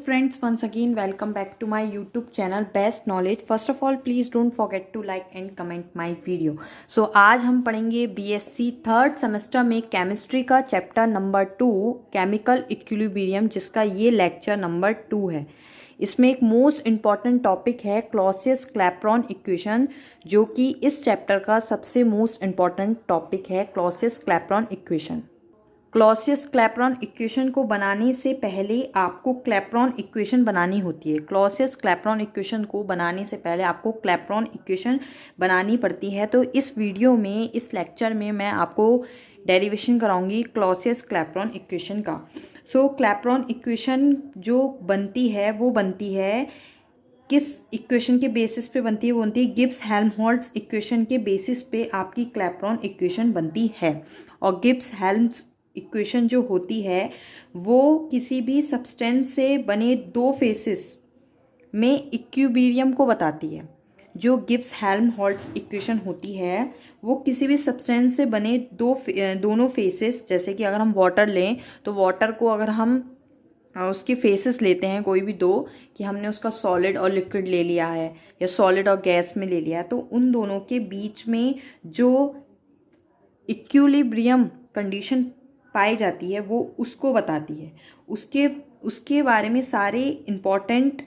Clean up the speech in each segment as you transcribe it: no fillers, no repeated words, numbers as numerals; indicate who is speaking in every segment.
Speaker 1: friends, once again welcome back to my YouTube channel Best Knowledge. First of all, please don't forget to like and comment my video. So आज हम पढ़ेंगे BSc third semester में chemistry का chapter number 2 chemical equilibrium, जिसका ये lecture number 2 है। इसमें एक मोस्ट इम्पॉर्टेंट टॉपिक है क्लॉसियस क्लैपेरॉन इक्वेशन, जो कि इस चैप्टर का सबसे मोस्ट इम्पॉर्टेंट टॉपिक है। Clausius Clapeyron equation, Clausius Clapeyron equation को बनाने से पहले आपको क्लैपेरॉन इक्वेशन बनानी होती है। क्लॉसियस क्लैपेरॉन इक्वेशन को बनाने से पहले आपको क्लैपेरॉन इक्वेशन बनानी पड़ती है। तो इस वीडियो में, इस लेक्चर में मैं आपको डेरिवेशन कराऊंगी क्लॉसियस क्लैपेरॉन इक्वेशन का। सो क्लैपेरॉन इक्वेशन जो बनती है वो बनती है किस इक्वेशन के बेसिस पे बनती है? वो बनती है गिब्स हेल्महोल्ट्ज इक्वेशन के बेसिस पे आपकी क्लैपेरॉन इक्वेशन बनती है। और गिब्स हेल्महोल्ट्ज इक्वेशन जो होती है वो किसी भी सब्सटेंस से बने दो फेसेस में इक्विलिब्रियम को बताती है। जो गिब्स हेल्महोल्ट्ज इक्वेशन होती है वो किसी भी सब्सटेंस से बने दोनों फेसेस, जैसे कि अगर हम वाटर लें तो वाटर को अगर हम उसके फेसेस लेते हैं कोई भी दो, कि हमने उसका सॉलिड और लिक्विड ले लिया है या सॉलिड और गैस में ले लिया है, तो उन दोनों के बीच में जो इक्विलिब्रियम कंडीशन पाई जाती है वो उसको बताती है। उसके बारे में सारे इम्पॉर्टेंट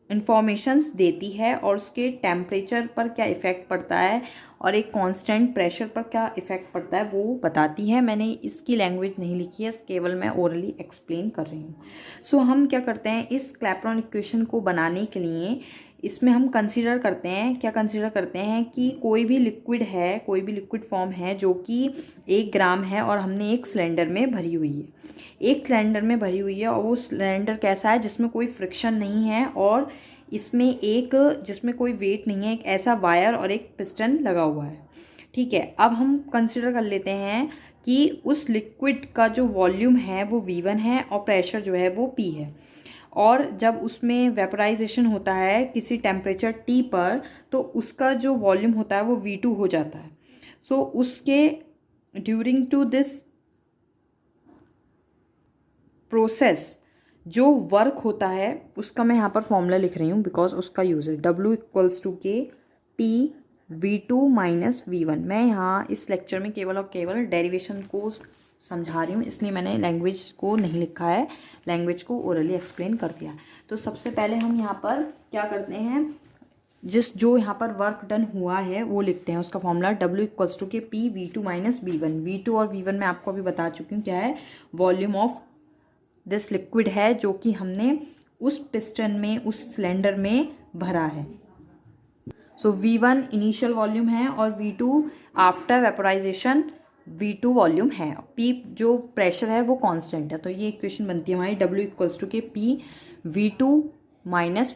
Speaker 1: इंफॉर्मेशंस देती है, और उसके टेम्परेचर पर क्या इफ़ेक्ट पड़ता है और एक कांस्टेंट प्रेशर पर क्या इफ़ेक्ट पड़ता है वो बताती है। मैंने इसकी लैंग्वेज नहीं लिखी है, केवल मैं ओरली एक्सप्लेन कर रही हूँ। सो हम क्या करते हैं इस क्लैपेरॉन इक्वेशन को बनाने के लिए, इसमें हम कंसीडर करते हैं, क्या कंसीडर करते हैं कि कोई भी लिक्विड है, कोई भी लिक्विड फॉर्म है जो कि 1 ग्राम है और हमने एक सिलेंडर में भरी हुई है। एक सिलेंडर में भरी हुई है और वो सिलेंडर कैसा है? जिसमें कोई फ्रिक्शन नहीं है और जिसमें कोई वेट नहीं है, एक ऐसा वायर और एक पिस्टन लगा हुआ है। ठीक है, अब हम कंसीडर कर लेते हैं कि उस लिक्विड का जो वॉल्यूम है वो V1 है और प्रेशर जो है वो P है। और जब उसमें वेपराइजेशन होता है किसी टेम्परेचर T पर, तो उसका जो वॉल्यूम होता है वो V2 हो जाता है। सो उसके ड्यूरिंग टू दिस प्रोसेस जो वर्क होता है उसका मैं यहाँ पर फॉर्मूला लिख रही हूँ, बिकॉज उसका यूज़ है W = K T V2 - V1। मैं यहाँ इस लेक्चर में केवल और केवल डेरिवेशन को समझा रही हूँ, इसलिए मैंने लैंग्वेज को नहीं लिखा है, लैंग्वेज को ओरली एक्सप्लेन कर दिया। तो सबसे पहले हम यहाँ पर क्या करते हैं, जो यहाँ पर वर्क डन हुआ है वो लिखते हैं। उसका formula W = K P V2 - V1। V2 और V1 मैं आपको अभी बता चुकी हूँ क्या है। वॉल्यूम ऑफ दिस लिक्विड है जो कि हमने उस पिस्टन में, उस सिलेंडर में भरा है। सो V1 इनिशियल वॉल्यूम है और V2 after vaporisation V2 volume है। P जो प्रेशर है वो कांस्टेंट है। तो ये इक्वेशन बनती है हमारी W = K P V2 -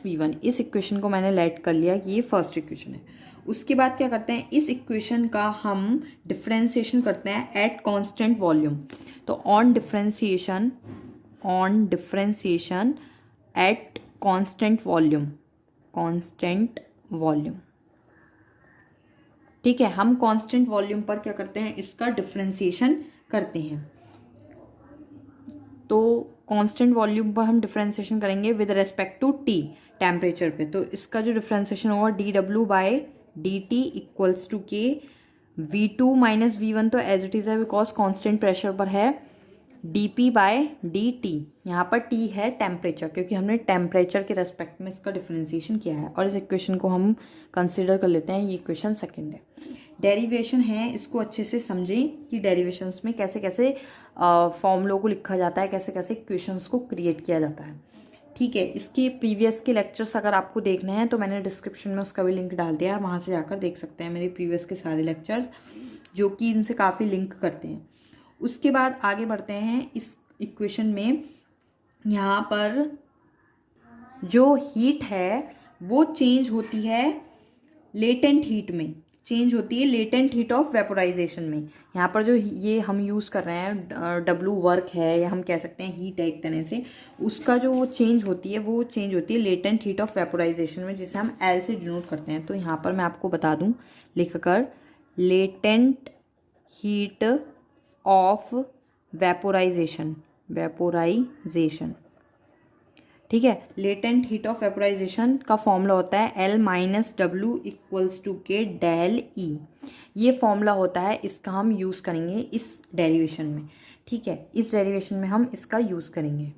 Speaker 1: V1। इस इक्वेशन को मैंने लेट कर लिया कि ये फर्स्ट इक्वेशन है। उसके बाद क्या करते हैं, इस इक्वेशन का हम डिफ्रेंसिएशन करते हैं एट कांस्टेंट वॉल्यूम। तो on differentiation at constant volume, ठीक है। हम कांस्टेंट वॉल्यूम पर क्या करते हैं, इसका डिफ्रेंसिएशन करते हैं। तो कांस्टेंट वॉल्यूम पर हम डिफ्रेंसिएशन करेंगे with respect to T temperature पे। तो इसका जो डिफ्रेंसिएशन होगा dW/dt = K V2 - V1, तो एज इट इज़ है बिकॉज कांस्टेंट प्रेशर पर है, dP/dt। यहाँ पर T है टेम्परेचर, क्योंकि हमने टेम्परेचर के रेस्पेक्ट में इसका डिफ्रेंसिएशन किया है। और इस इक्वेशन को हम कंसिडर कर लेते हैं, ये इक्वेशन सेकंड है। डेरिवेशन है, इसको अच्छे से समझें कि डेरिवेशंस में कैसे कैसे फॉर्मूलों को लिखा जाता है, कैसे कैसे इक्वेशंस को क्रिएट किया जाता है। ठीक है, इसके प्रीवियस के लेक्चर्स अगर आपको देखने हैं तो मैंने डिस्क्रिप्शन में उसका भी लिंक डाल दिया है, वहाँ से जाकर देख सकते हैं मेरे प्रीवियस के सारे लेक्चर्स, जो कि इनसे काफ़ी लिंक करते हैं। उसके बाद आगे बढ़ते हैं इस इक्वेशन में। यहाँ पर जो हीट है वो चेंज होती है लेटेंट हीट में, चेंज होती है लेटेंट हीट ऑफ वेपोराइजेशन में। यहाँ पर जो ये हम यूज़ कर रहे हैं W वर्क है, या हम कह सकते हैं हीट है एक तरह से, उसका जो वो चेंज होती है लेटेंट हीट ऑफ वेपोराइजेशन में, जिसे हम L से डिनोट करते हैं। तो यहाँ पर मैं आपको बता दूँ लिख कर, लेटेंट हीट ऑफ वेपोराइजेशन, ठीक है। लेटेंट हीट ऑफ वेपोराइजेशन का फॉर्मूला होता है L minus W equals to के डेल ई। ये फॉर्मूला होता है, इसका हम यूज़ करेंगे इस डेरिवेशन में। ठीक है, इस डेरिवेशन में हम इसका यूज़ करेंगे।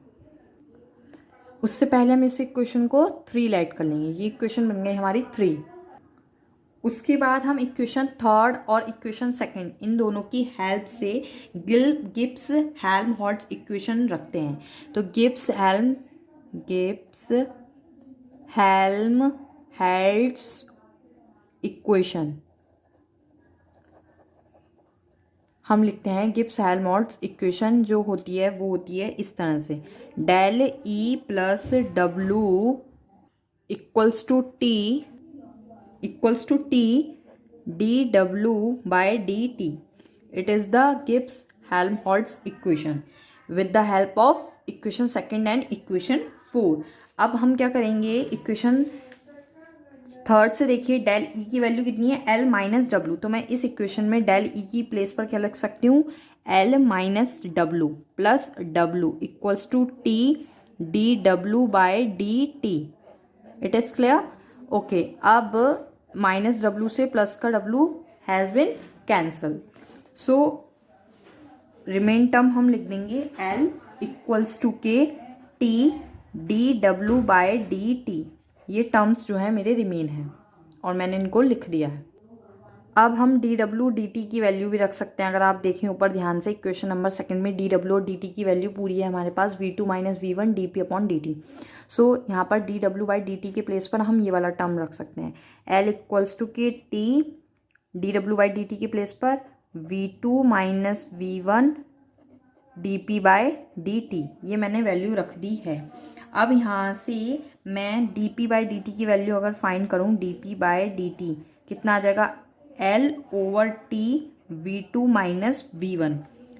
Speaker 1: उससे पहले हम इस इक्वेशन को 3 लेट कर लेंगे। ये इक्वेशन बन गई हमारी 3। उसके बाद हम इक्वेशन थर्ड और इक्वेशन सेकंड इन दोनों की हेल्प से गिब्स हेल्महोल्ट्ज इक्वेशन रखते हैं। तो गिब्स हेल्महोल्ट्ज इक्वेशन हम लिखते हैं। गिब्स हेल्महोल्ट्ज इक्वेशन जो होती है वो होती है इस तरह से, del E plus W equals to T D W by D T. It is the Gibbs Helmholtz equation with the help of equation second and equation 4। अब हम क्या करेंगे, इक्वेशन थर्ड से देखिए डेल ई की वैल्यू कितनी है, L minus W. तो मैं इस इक्वेशन में डेल ई की प्लेस पर क्या लिख सकती हूँ, L minus W plus W equals to T D W by D T. It is clear? Okay, अब माइनस डब्ल्यू से प्लस का W has been cancel, so remain term हम लिख देंगे L इक्वल्स टू के T D W by D T. ये terms जो है मेरे रिमेन हैं और मैंने इनको लिख दिया है। अब हम डी डब्ल्यू डी टी की वैल्यू भी रख सकते हैं। अगर आप देखें ऊपर ध्यान से, इक्वेशन नंबर सेकंड में डी डब्ल्यू और डी टी की वैल्यू पूरी है हमारे पास, V2 minus V1 D P upon D T. So यहाँ पर D W by D T के प्लेस पर हम ये वाला टर्म रख सकते हैं, L इक्वल्स टू के T D W by D T के प्लेस पर V2 minus V1 D P by D T. ये मैंने वैल्यू रख दी है। अब यहाँ से मैं D P by D T की वैल्यू अगर फाइंड करूँ, D P by D T कितना आ जाएगा, L over T V2 minus V1।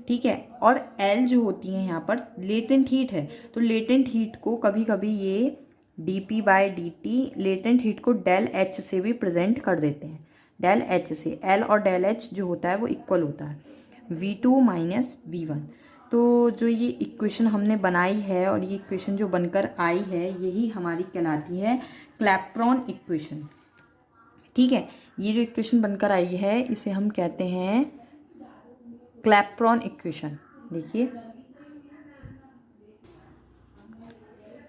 Speaker 1: ठीक है, और L जो होती है यहाँ पर लेटेंट हीट है, तो लेटेंट हीट को कभी कभी ये D P by D T latent heat को डेल H से भी प्रेजेंट कर देते हैं। डेल H से L और डेल H जो होता है वो इक्वल होता है V2 माइनस V1। तो जो ये इक्वेशन हमने बनाई है और ये इक्वेशन जो बनकर आई है, यही हमारी कहलाती है क्लैपेरॉन इक्वेशन। ठीक है, ये जो इक्वेशन बनकर आई है इसे हम कहते हैं क्लैपेरॉन इक्वेशन। देखिए,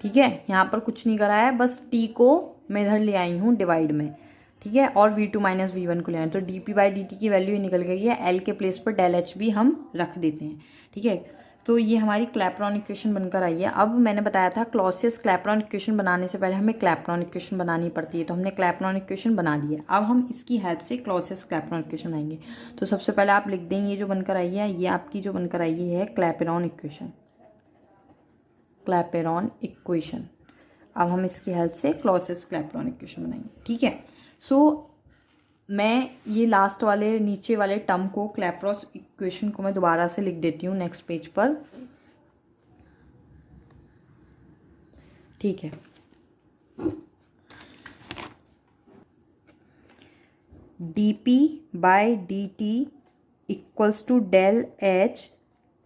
Speaker 1: ठीक है, यहाँ पर कुछ नहीं करा है, बस टी को मैं इधर ले आई हूँ डिवाइड में। ठीक है, और V2 माइनस V1 को ले आए, तो D P by D T की वैल्यू निकल गई है। L के प्लेस पर डेल H भी हम रख देते हैं। ठीक है, तो ये हमारी क्लैपेरॉन इक्वेशन बनकर आई है। अब मैंने बताया था क्लॉसियस क्लैपेरॉन इक्वेशन बनाने से पहले हमें क्लैपेरॉन इक्वेशन बनानी पड़ती है, तो हमने क्लैपेरॉन इक्वेशन बना ली है। अब हम इसकी हेल्प से क्लॉसियस क्लैपेरॉन इक्वेशन बनाएंगे। तो सबसे पहले आप लिख देंगे ये जो बनकर आई है, ये आपकी जो बनकर आई है क्लैपेरॉन इक्वेशन, क्लैपेरॉन इक्वेशन। अब हम इसकी हेल्प से क्लॉसियस क्लैपेरॉन इक्वेशन बनाएंगे। ठीक है, सो मैं ये लास्ट वाले नीचे वाले टर्म को, क्लैपेरॉन इक्वेशन को मैं दोबारा से लिख देती हूँ नेक्स्ट पेज पर। ठीक है, D P by D T equals to del H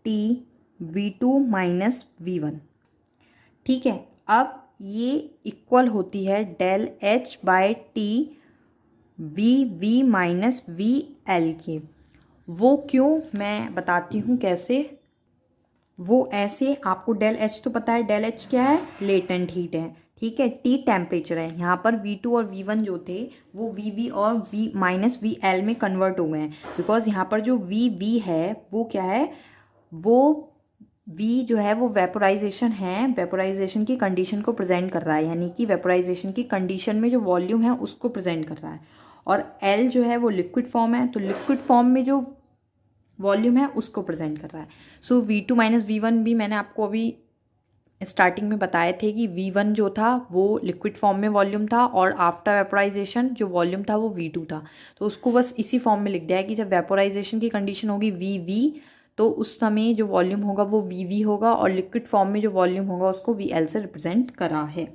Speaker 1: T V2 minus V1। ठीक है, अब ये इक्वल होती है del H by T V minus VL के। वो क्यों, मैं बताती हूँ कैसे। वो ऐसे, आपको डेल H तो पता है, डेल H क्या है, लेटेंट हीट है। ठीक है, T टेम्परेचर है। यहाँ पर V2 और V1 जो थे वो VV और V माइनस VL में कन्वर्ट हो गए हैं, बिकॉज यहाँ पर जो VV है वो क्या है, वो V जो है वो वेपोराइजेशन है, वेपोराइजेशन की कंडीशन को प्रेजेंट कर रहा है, यानी कि वेपोराइजेशन की कंडीशन में जो वॉल्यूम है उसको प्रेजेंट कर रहा है। और L जो है वो लिक्विड फॉर्म है, तो लिक्विड फॉर्म में जो वॉल्यूम है उसको प्रेजेंट कर रहा है। सो V2 माइनस V1 भी मैंने आपको अभी स्टार्टिंग में बताए थे कि V1 जो था वो लिक्विड फॉर्म में वॉल्यूम था, और आफ्टर वेपोराइजेशन जो वॉल्यूम था वो V2 था। तो उसको बस इसी फॉर्म में लिख दिया है कि जब वेपोराइजेशन की कंडीशन होगी VV, तो उस समय जो वॉल्यूम होगा वो VV होगा, और लिक्विड फॉर्म में जो वॉल्यूम होगा उसको VL से रिप्रेजेंट करा है।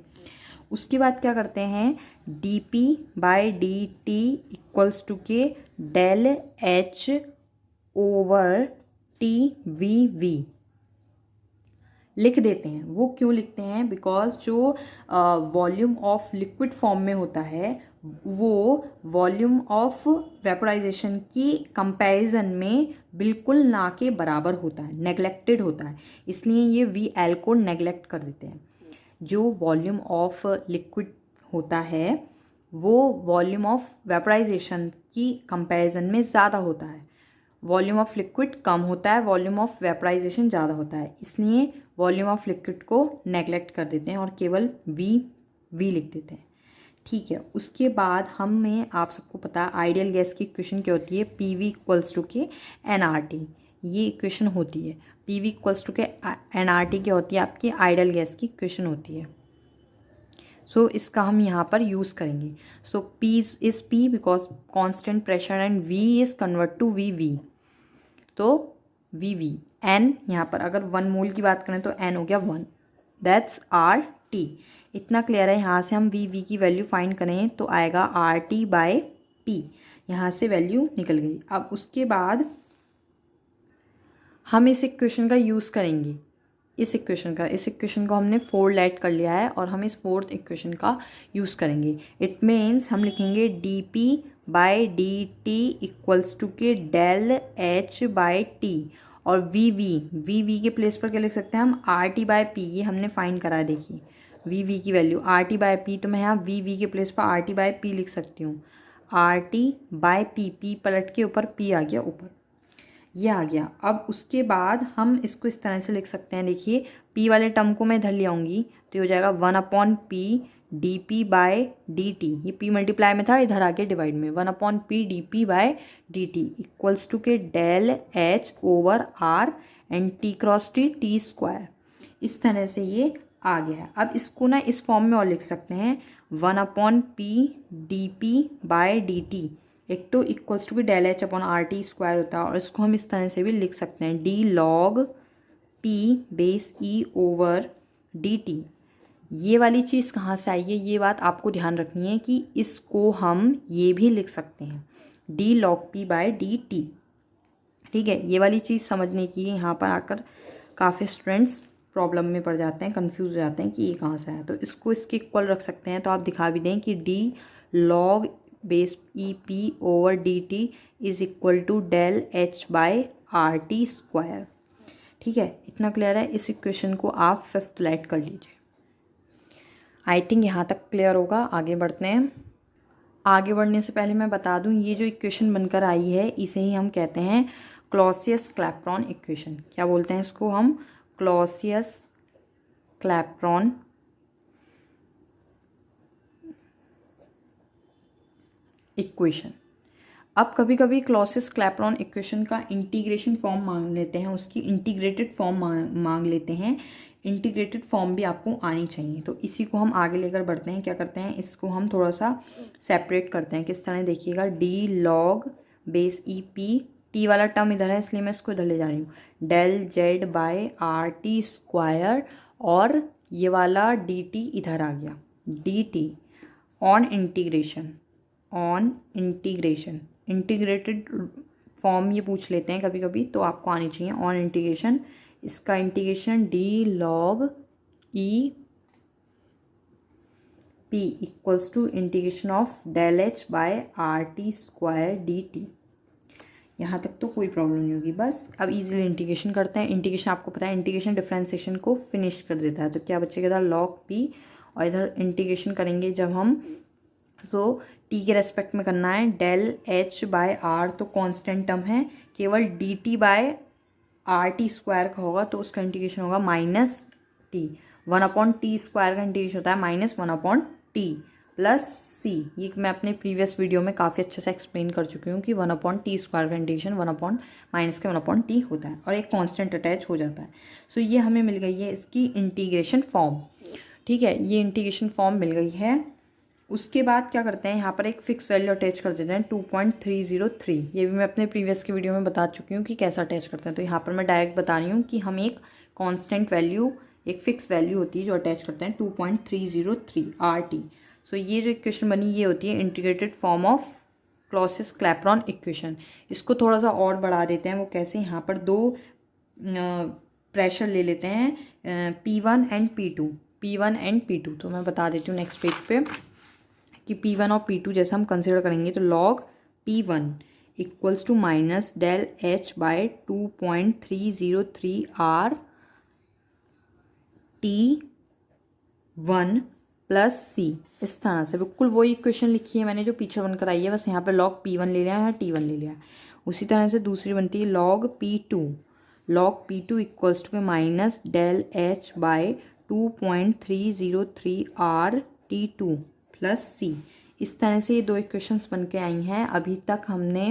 Speaker 1: उसके बाद क्या करते हैं, D P by D T equals to के del H over T V V. लिख देते हैं। वो क्यों लिखते हैं? बिकॉज जो वॉल्यूम ऑफ लिक्विड फॉर्म में होता है वो वॉल्यूम ऑफ वेपोराइजेशन की कंपैरिजन में बिल्कुल ना के बराबर होता है, नेग्लेक्टेड होता है, इसलिए ये वी एल को नेग्लेक्ट कर देते हैं। जो वॉल्यूम ऑफ लिक्विड होता है वो वॉल्यूम ऑफ वेपोराइजेशन की कंपैरिजन में ज़्यादा होता है। वॉल्यूम ऑफ लिक्विड कम होता है, वॉल्यूम ऑफ वेपोराइजेशन ज़्यादा होता है, इसलिए वॉल्यूम ऑफ लिक्विड को नेग्लेक्ट कर देते हैं और केवल वी लिख देते हैं। ठीक है, उसके बाद हमें, आप सबको पता है आइडियल गैस की इक्वेशन क्या होती है, पी वी इक्वल्स टू के एन आर टी, ये इक्वेशन होती है। पी वी इक्वल्स टू के एन आर टी क्या होती है, आपकी आइडियल गैस की इक्वेशन होती है। सो इसका हम यहाँ पर यूज़ करेंगे। So P is P because constant pressure and V is convert to V, तो वी एन, यहाँ पर अगर 1 मोल की बात करें तो एन हो गया 1, दैट्स आर टी। इतना क्लियर है? यहाँ से हम वी की वैल्यू फाइंड करें तो आएगा आर टी बाय टी, यहाँ से वैल्यू निकल गई। अब उसके बाद हम इस इक्वेशन का यूज़ करेंगे, इस इक्वेशन को हमने 4 लेट कर लिया है और हम इस 4th इक्वेशन का यूज़ करेंगे। इट मीन्स हम लिखेंगे D P by D T equals to के डेल एच बाई टी, और वी के प्लेस पर क्या लिख सकते हैं हम, आर टी बाई पी, ये हमने फाइंड करा है। देखिए वी की value R T by P, तो मैं यहाँ वी के प्लेस पर आर टी बाई पी लिख सकती हूँ। आर टी बाई पी पलट के ऊपर पी आ गया ऊपर, ये आ गया। अब उसके बाद हम इसको इस तरह से लिख सकते हैं, देखिए पी वाले टर्म को मैं इधर ले आऊँगी तो ये हो जाएगा 1/p D P by D T, ये p मल्टीप्लाई में था, इधर आके डिवाइड में 1/p D P by D T equals to के del H over R and T cross T square. इस तरह से ये आ गया है। अब इसको ना इस फॉर्म में और लिख सकते हैं 1/p D P by D T, एक तो इक्वल्स टू की del H upon R T square होता है, और इसको हम इस तरह से भी लिख सकते हैं डी लॉग पी बेस ई ओवर डी टी। ये वाली चीज़ कहाँ से आई है, ये बात आपको ध्यान रखनी है कि इसको हम ये भी लिख सकते हैं D log P by D T. ठीक है, ये वाली चीज़ समझने की, यहाँ पर आकर काफ़ी स्टूडेंट्स प्रॉब्लम में पड़ जाते हैं, कंफ्यूज हो जाते हैं कि ये कहाँ से आया। तो इसको इसके इक्वल रख सकते हैं, तो आप दिखा भी दें कि D log base E P over D T is equal to del H by R T square. ठीक है, इतना क्लियर है? इस इक्वेशन को आप 5th लेट कर लीजिए। आई थिंक यहाँ तक क्लियर होगा। आगे बढ़ते हैं। आगे बढ़ने से पहले मैं बता दूँ, ये जो इक्वेशन बनकर आई है इसे ही हम कहते हैं क्लॉसियस क्लैपेरॉन इक्वेशन। क्या बोलते हैं इसको हम? Clausius Clapeyron equation. अब कभी कभी क्लॉसियस क्लैपेरॉन इक्वेशन का इंटीग्रेशन फॉर्म मांग लेते हैं, उसकी इंटीग्रेटेड फॉर्म मांग लेते हैं। इंटीग्रेटेड फॉर्म भी आपको आनी चाहिए, तो इसी को हम आगे लेकर बढ़ते हैं। क्या करते हैं, इसको हम थोड़ा सा सेपरेट करते हैं। किस तरह देखिएगा, D log base E P, T वाला टर्म इधर है इसलिए मैं इसको इधर ले जा रही हूँ, del Z by R T square, और ये वाला डी टी इधर आ गया, D T on integration, integrated form ये पूछ लेते हैं कभी कभी, तो आपको आनी चाहिए ऑन इंटीग्रेशन। इसका integration D log E P equals to integration of del H by R T square D T. यहाँ तक तो कोई प्रॉब्लम नहीं होगी। बस अब इजीली इंटीग्रेशन करते हैं। इंटीग्रेशन आपको पता है, इंटीग्रेशन डिफरेंशिएशन को फिनिश कर देता है। तो क्या बचेगा, इधर लॉग पी, और इधर इंटीग्रेशन करेंगे जब हम, सो टी के रेस्पेक्ट में करना है, डेल एच बाय आर तो कांस्टेंट टर्म है, केवल D T by R T square का होगा, तो उसका इंटीग्रेशन होगा माइनस टी। 1/t स्क्वायर का इंटीग्रेशन होता है -1/t प्लस सी। ये मैं अपने प्रीवियस वीडियो में काफ़ी अच्छे से एक्सप्लेन कर चुकी हूँ कि 1/t स्क्वायर का इंटीग्रेशन 1/-1/t होता है और एक कांस्टेंट अटैच हो जाता है। सो ये हमें मिल गई है इसकी इंटीग्रेशन फॉर्म। ठीक है, ये इंटीग्रेशन फॉर्म मिल गई है। उसके बाद क्या करते हैं, यहाँ पर एक फिक्स वैल्यू अटैच कर देते हैं 2.303। ये भी मैं अपने प्रीवियस के वीडियो में बता चुकी हूँ कि कैसा अटैच करते हैं। तो यहाँ पर मैं डायरेक्ट बता रही हूँ कि हम एक कांस्टेंट वैल्यू, एक फिक्स वैल्यू होती है जो अटैच करते हैं 2.303 आर टी। सो ये जो इक्वेशन बनी ये होती है integrated form of Clausius Clapeyron equation. इसको थोड़ा सा और बढ़ा देते हैं। वो कैसे, यहाँ पर दो प्रेशर ले लेते हैं P1 एंड P2, तो मैं बता देती हूँ नेक्स्ट पेज पे कि P1 और P2 जैसा हम कंसिडर करेंगे तो log P1 equals to minus del H by 2.303 R T1 plus C. इस तरह से बिल्कुल वही इक्वेशन लिखी है मैंने जो पीछे बन कर आई है, बस यहाँ पे log P1 ले लिया है, यहाँ T1 ले लिया है। उसी तरह से दूसरी बनती है log P2 equals to minus del H by 2.303 R T2 plus C. इस तरह से ये दो इक्वेशंस बन के आई हैं। अभी तक हमने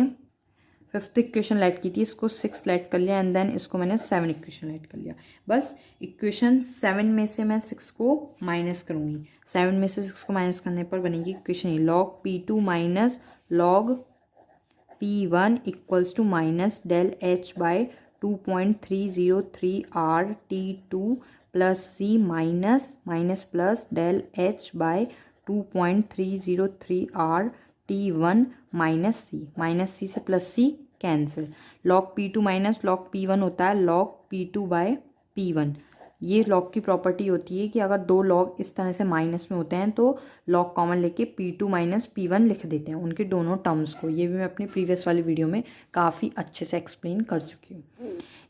Speaker 1: 5th इक्वेशन लेट की थी, इसको 6 लेट कर लिया एंड देन इसको मैंने 7 इक्वेशन लेट कर लिया। बस इक्वेशन 7 में से मैं 6 को माइनस करूँगी। 7 में से 6 को माइनस करने पर बनेगी इक्वेशन ये log P2 minus log P1 equals to minus del H by 2.303 R T2 plus C minus plus del H by 2.303 R T1 minus C से plus C cancel. log P2 minus log P1 होता है log P2 bye P1। ये log की property होती है कि अगर दो log इस तरह से माइनस में होते हैं तो log कॉमन लेके P2 माइनस P1 लिख देते हैं उनके दोनों टर्म्स को। ये भी मैं अपनी प्रीवियस वाली वीडियो में काफ़ी अच्छे से एक्सप्लेन कर चुकी हूँ।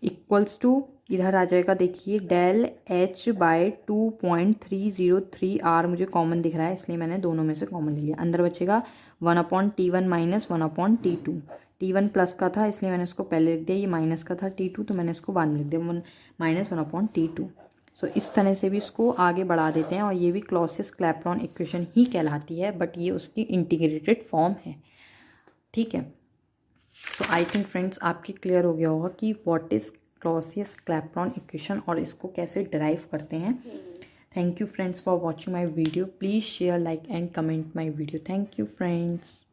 Speaker 1: इक्वल्स टू इधर आ जाएगा, देखिए डेल एच बाय 2.303 R मुझे कॉमन दिख रहा है इसलिए मैंने दोनों में से कॉमन ले लिया। अंदर बचेगा 1/T1 minus 1/T2। T1 plus का था इसलिए मैंने इसको पहले लिख दिया, ये माइनस का था T2 तो मैंने इसको बाद में लिख दिया माइनस 1/T2। सो इस तरह से भी इसको आगे बढ़ा देते हैं और ये भी क्लॉसियस-क्लैपेरॉन इक्वेशन ही कहलाती है, बट ये उसकी इंटीग्रेटेड फॉर्म है। ठीक है, सो आई थिंक फ्रेंड्स आपकी क्लियर हो गया होगा कि व्हाट इज़ क्लॉसियस-क्लैपेरॉन इक्वेशन और इसको कैसे डिराइव करते हैं। Thank you friends for watching my video. Please share, like and comment my video. Thank you friends.